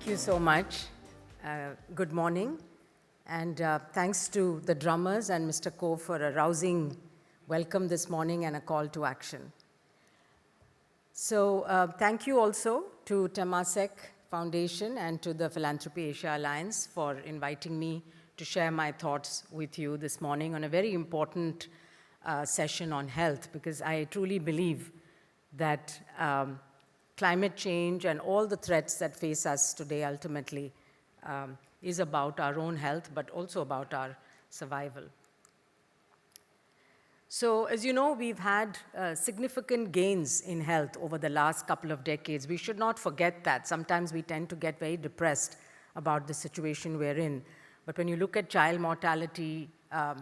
Thank you so much. Good morning. And thanks to the drummers and Mr. Ko for a rousing welcome this morning and a call to action. So thank you also to Temasek Foundation and to the Philanthropy Asia Alliance for inviting me to share my thoughts with you this morning on a very important session on health, because I truly believe that climate change and all the threats that face us today ultimately is about our own health, but also about our survival. So, as you know, we've had significant gains in health over the last couple of decades. We should not forget that. Sometimes we tend to get very depressed about the situation we're in. But when you look at child mortality,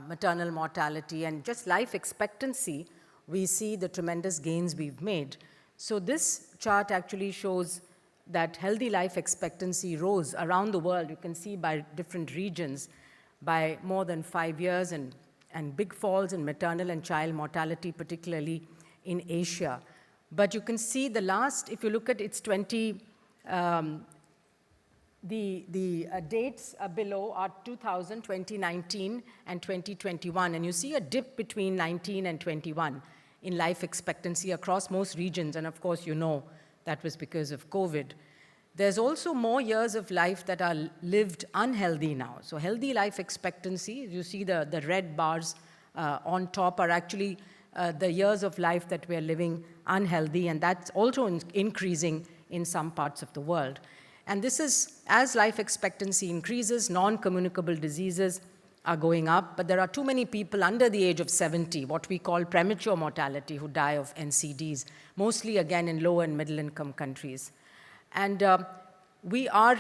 maternal mortality, and just life expectancy, we see the tremendous gains we've made. So this chart actually shows that healthy life expectancy rose around the world. You can see by different regions by more than 5 years, and big falls in maternal and child mortality, particularly in Asia. But you can see the last, if you look at its the dates below are 2000, 2019, and 2021. And you see a dip between 19 and 21 in life expectancy across most regions. And of course, you know that was because of COVID. There's also more years of life that are lived unhealthy now. So healthy life expectancy, you see the red bars on top are actually the years of life that we're living unhealthy, and that's also increasing in some parts of the world. And this is, as life expectancy increases, non-communicable diseases are going up, but there are too many people under the age of 70, what we call premature mortality, who die of NCDs, mostly again in low and middle income countries. And we are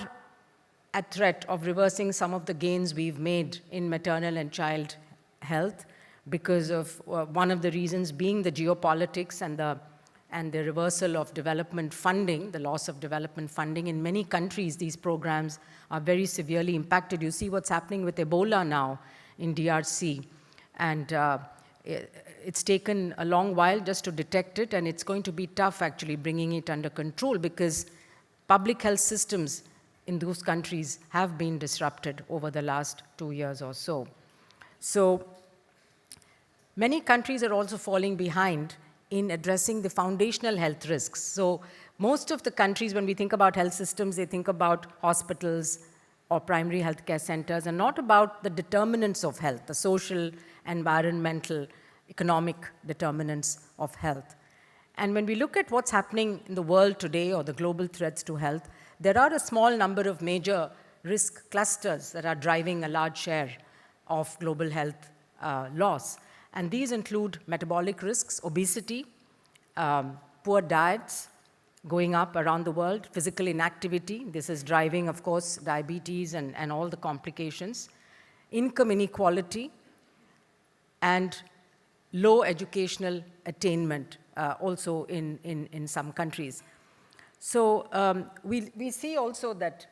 at threat of reversing some of the gains we've made in maternal and child health because of one of the reasons being the geopolitics and the reversal of development funding, the loss of development funding. In many countries, these programs are very severely impacted. You see what's happening with Ebola now in DRC. And it's taken a long while just to detect it, and it's going to be tough actually bringing it under control because public health systems in those countries have been disrupted over the last 2 years or so. So many countries are also falling behind in addressing the foundational health risks. So most of the countries, when we think about health systems, they think about hospitals or primary healthcare centers and not about the determinants of health, the social, environmental, economic determinants of health. And when we look at what's happening in the world today or the global threats to health, there are a small number of major risk clusters that are driving a large share of global health loss. And these include metabolic risks, obesity, poor diets going up around the world, physical inactivity. This is driving, of course, diabetes and all the complications, income inequality, and low educational attainment also in some countries. So we see also that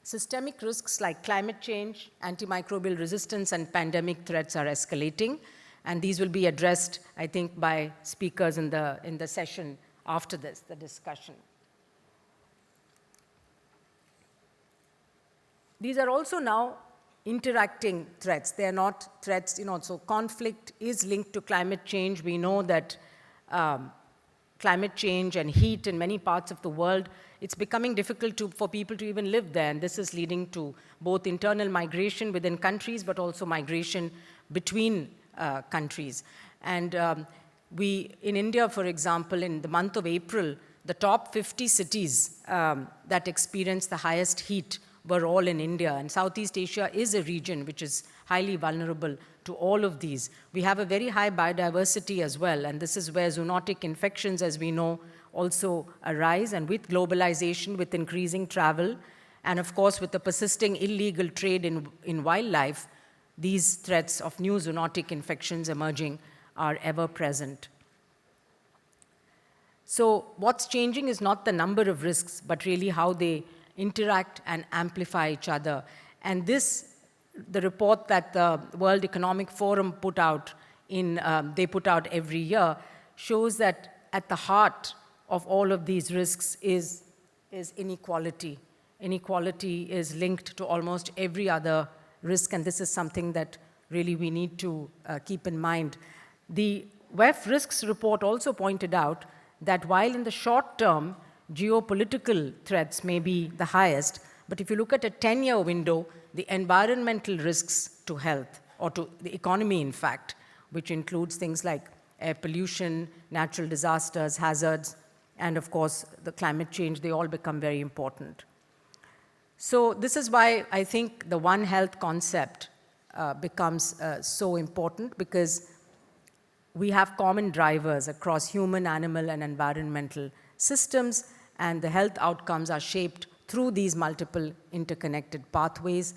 systemic risks like climate change, antimicrobial resistance, and pandemic threats are escalating. And these will be addressed, I think, by speakers in the session after this, the discussion. These are also now interacting threats. They are not threats, so conflict is linked to climate change. We know that climate change and heat in many parts of the world, it's becoming difficult for people to even live there. And this is leading to both internal migration within countries, but also migration between countries. And in India, for example, in the month of April, the top 50 cities that experienced the highest heat were all in India. And Southeast Asia is a region which is highly vulnerable to all of these. We have a very high biodiversity as well, and this is where zoonotic infections, as we know, also arise. And with globalization, with increasing travel, and of course with the persisting illegal trade in wildlife, these threats of new zoonotic infections emerging are ever present. So what's changing is not the number of risks, but really how they interact and amplify each other. And the report that the World Economic Forum put out every year, shows that at the heart of all of these risks is inequality inequality is linked to almost every other risk, and this is something that really we need to keep in mind. The WEF risks report also pointed out that while in the short term, geopolitical threats may be the highest, but if you look at a 10-year window, the environmental risks to health, or to the economy in fact, which includes things like air pollution, natural disasters, hazards, and of course the climate change, they all become very important. So this is why I think the One Health concept becomes so important, because we have common drivers across human, animal, and environmental systems, and the health outcomes are shaped through these multiple interconnected pathways,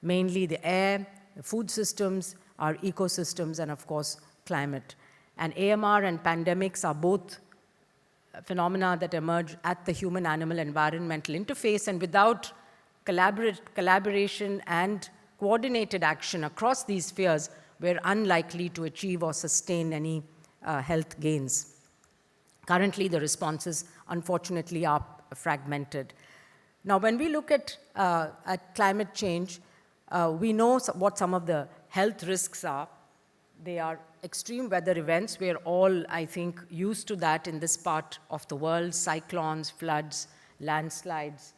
mainly the air, the food systems, our ecosystems, and of course, climate. And AMR and pandemics are both phenomena that emerge at the human-animal environmental interface, and without collaboration and coordinated action across these spheres, we're unlikely to achieve or sustain any health gains. Currently, the responses, unfortunately, are fragmented. Now, when we look at climate change, we know what some of the health risks are. They are extreme weather events. We're all, I think, used to that in this part of the world: cyclones, floods, landslides.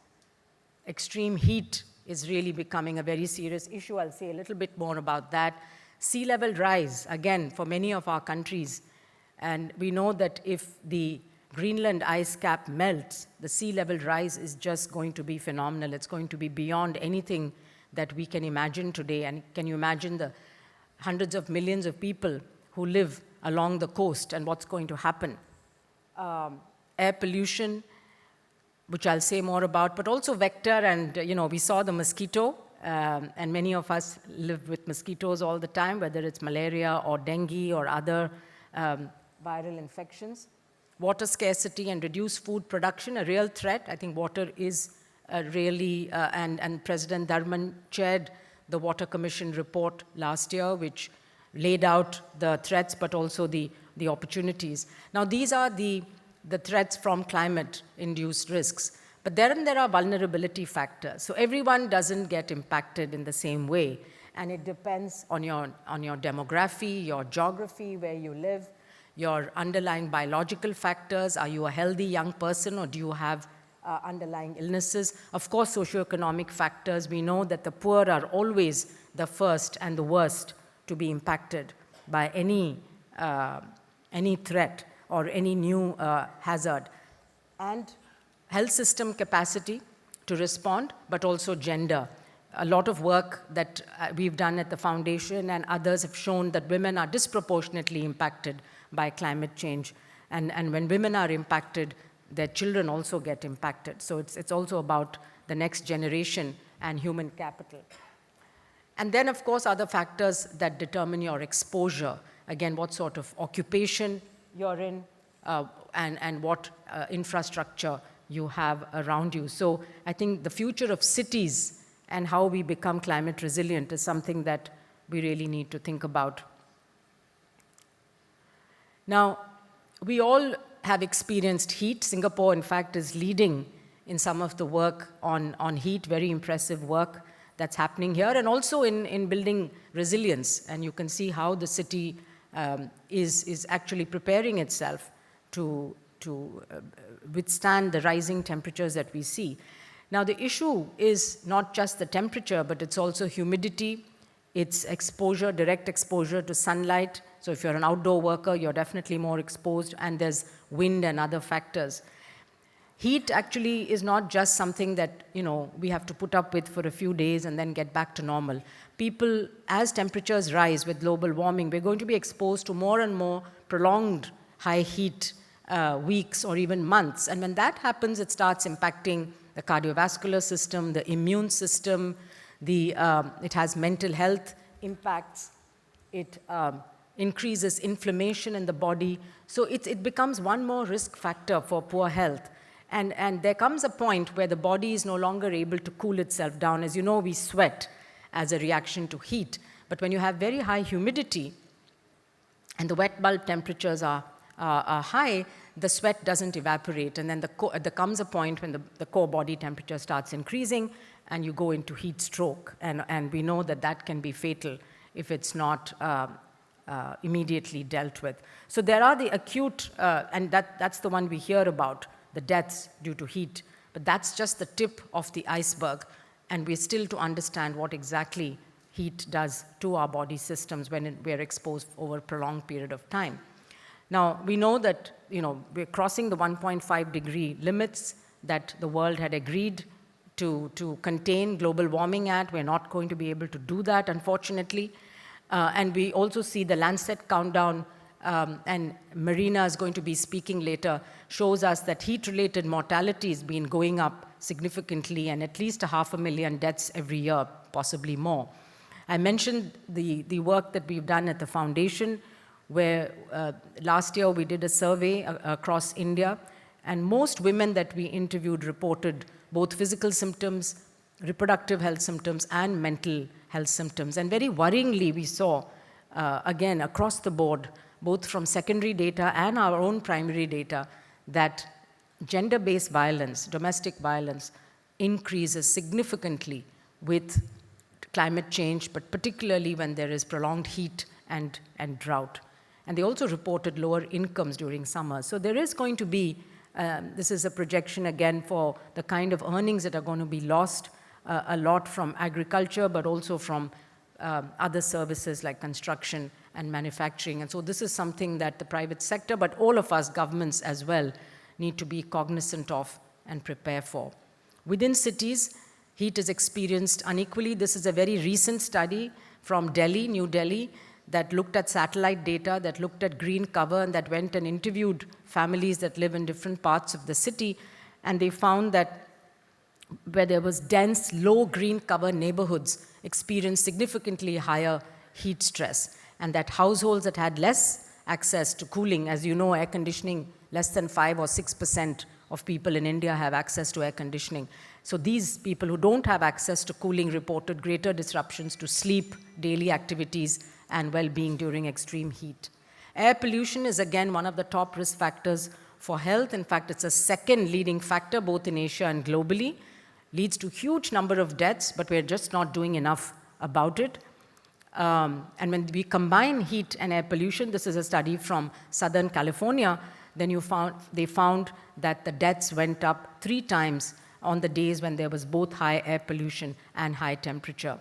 Extreme heat is really becoming a very serious issue. I'll say a little bit more about that. Sea level rise, again, for many of our countries. And we know that if the Greenland ice cap melts, the sea level rise is just going to be phenomenal. It's going to be beyond anything that we can imagine today. And can you imagine the hundreds of millions of people who live along the coast and what's going to happen? Air pollution, which I'll say more about, but also vector, and we saw the mosquito, and many of us live with mosquitoes all the time, whether it's malaria or dengue or other viral infections. Water scarcity and reduced food production, a real threat. I think water is really, and President Dharman chaired the Water Commission report last year, which laid out the threats, but also the opportunities. Now, these are the threats from climate-induced risks. But then there are vulnerability factors. So everyone doesn't get impacted in the same way. And it depends on your demography, your geography, where you live, your underlying biological factors. Are you a healthy young person, or do you have underlying illnesses? Of course, socioeconomic factors. We know that the poor are always the first and the worst to be impacted by any threat or any new hazard. And health system capacity to respond, but also gender. A lot of work that we've done at the foundation and others have shown that women are disproportionately impacted by climate change. And when women are impacted, their children also get impacted. So it's also about the next generation and human capital. And then, of course, other factors that determine your exposure. Again, what sort of occupation you're in, and what infrastructure you have around you. So I think the future of cities and how we become climate resilient is something that we really need to think about. Now, we all have experienced heat. Singapore, in fact, is leading in some of the work on heat, very impressive work that's happening here, and also in building resilience. And you can see how the city is actually preparing itself to withstand the rising temperatures that we see. Now, the issue is not just the temperature, but it's also humidity, it's exposure, direct exposure to sunlight. So if you're an outdoor worker, you're definitely more exposed, and there's wind and other factors. Heat actually is not just something that, we have to put up with for a few days and then get back to normal. People, as temperatures rise with global warming, we're going to be exposed to more and more prolonged high heat weeks or even months. And when that happens, it starts impacting the cardiovascular system, the immune system, it has mental health impacts, it increases inflammation in the body. So it becomes one more risk factor for poor health. And there comes a point where the body is no longer able to cool itself down. As you know, we sweat as a reaction to heat. But when you have very high humidity and the wet bulb temperatures are high, the sweat doesn't evaporate. And then there comes a point when the core body temperature starts increasing and you go into heat stroke. And we know that that can be fatal if it's not immediately dealt with. So there are the acute, and that's the one we hear about, the deaths due to heat. But that's just the tip of the iceberg. And we're still to understand what exactly heat does to our body systems when we're exposed over a prolonged period of time. Now, we know that we're crossing the 1.5 degree limits that the world had agreed to contain global warming at. We're not going to be able to do that, unfortunately. And we also see the Lancet countdown, and Marina is going to be speaking later, shows us that heat-related mortality has been going up significantly, and at least 500,000 deaths every year, possibly more. I mentioned the work that we've done at the foundation, where last year we did a survey across India, and most women that we interviewed reported both physical symptoms, reproductive health symptoms, and mental health symptoms. And very worryingly, we saw, again, across the board, both from secondary data and our own primary data, that gender-based violence, domestic violence, increases significantly with climate change, but particularly when there is prolonged heat and drought. And they also reported lower incomes during summer. So there is going to be, this is a projection again for the kind of earnings that are going to be lost, a lot from agriculture, but also from other services like construction and manufacturing. And so this is something that the private sector, but all of us, governments as well, need to be cognizant of and prepare for. Within cities, heat is experienced unequally. This is a very recent study from Delhi, New Delhi, that looked at satellite data, that looked at green cover, and that went and interviewed families that live in different parts of the city. And they found that where there was dense, low green cover neighborhoods experienced significantly higher heat stress. And that households that had less access to cooling, as you know, air conditioning, less than 5 or 6% of people in India have access to air conditioning. So these people who don't have access to cooling reported greater disruptions to sleep, daily activities, and well-being during extreme heat. Air pollution is again one of the top risk factors for health. In fact, it's a second leading factor both in Asia and globally. Leads to huge number of deaths, but we're just not doing enough about it. And when we combine heat and air pollution, this is a study from Southern California, then they found that the deaths went up 3 times on the days when there was both high air pollution and high temperature.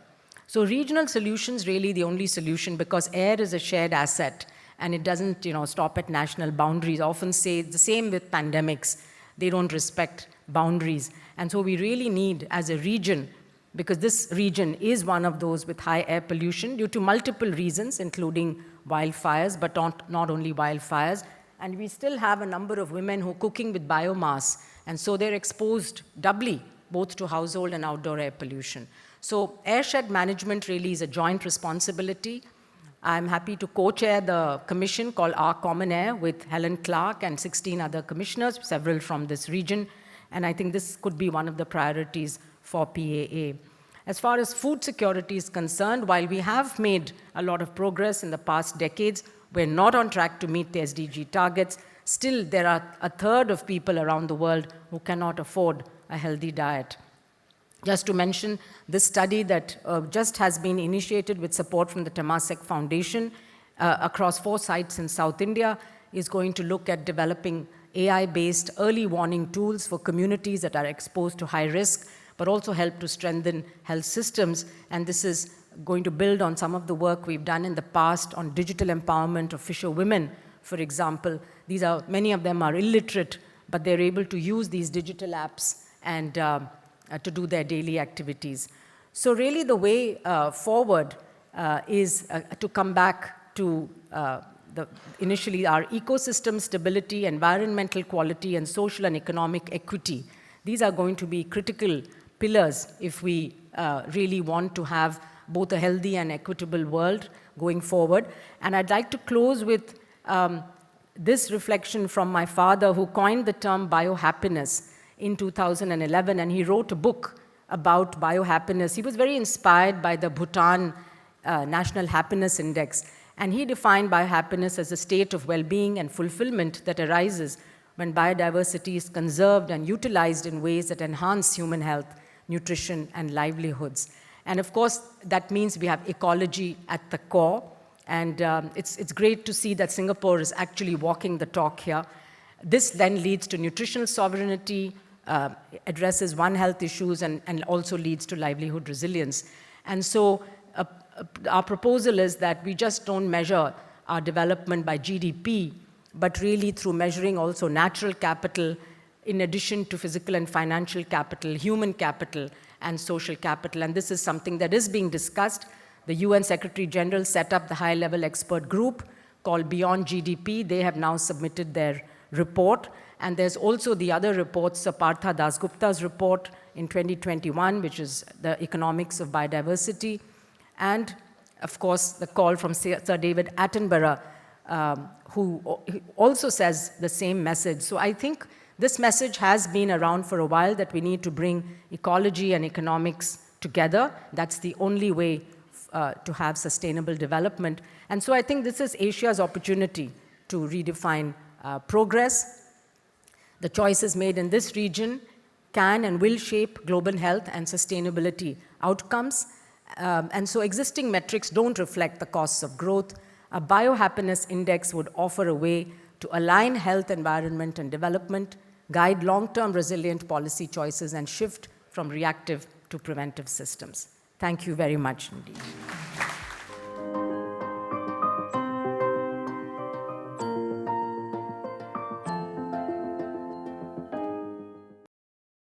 So regional solutions really the only solution, because air is a shared asset and it doesn't stop at national boundaries. I often say the same with pandemics. They don't respect boundaries. And so we really need, as a region, because this region is one of those with high air pollution due to multiple reasons, including wildfires, but not only wildfires. And we still have a number of women who are cooking with biomass, and so they're exposed doubly, both to household and outdoor air pollution. So airshed management really is a joint responsibility. I'm happy to co-chair the commission called Our Common Air with Helen Clark and 16 other commissioners, several from this region. And I think this could be one of the priorities for PAA. As far as food security is concerned, while we have made a lot of progress in the past decades, we're not on track to meet the SDG targets. Still, there are 1/3 of people around the world who cannot afford a healthy diet. Just to mention, this study that just has been initiated with support from the Temasek Foundation across 4 sites in South India is going to look at developing AI-based early warning tools for communities that are exposed to high risk, but also help to strengthen health systems. And this is going to build on some of the work we've done in the past on digital empowerment of fisher women, for example. Many of them are illiterate, but they're able to use these digital apps and to do their daily activities. So really the way forward is to come back to initially our ecosystem stability, environmental quality, and social and economic equity. These are going to be critical pillars if we really want to have both a healthy and equitable world going forward. And I'd like to close with this reflection from my father, who coined the term biohappiness in 2011, and he wrote a book about biohappiness. He was very inspired by the Bhutan National Happiness Index, and he defined biohappiness as a state of well-being and fulfillment that arises when biodiversity is conserved and utilized in ways that enhance human health, nutrition, and livelihoods. And of course, that means we have ecology at the core. And it's great to see that Singapore is actually walking the talk here. This then leads to nutritional sovereignty, addresses One Health issues, and also leads to livelihood resilience. And so our proposal is that we just don't measure our development by GDP, but really through measuring also natural capital, in addition to physical and financial capital, human capital, and social capital. And this is something that is being discussed. The UN Secretary General set up the high-level expert group called Beyond GDP. They have now submitted their report. And there's also the other reports, Partha Dasgupta's report in 2021, which is the economics of biodiversity. And of course, the call from Sir David Attenborough, who also says the same message. So I think this message has been around for a while, that we need to bring ecology and economics together. That's the only way to have sustainable development. And so I think this is Asia's opportunity to redefine progress. The choices made in this region can and will shape global health and sustainability outcomes. And so existing metrics don't reflect the costs of growth. A biohappiness index would offer a way to align health, environment, and development, guide long-term resilient policy choices, and shift from reactive to preventive systems. Thank you very much indeed.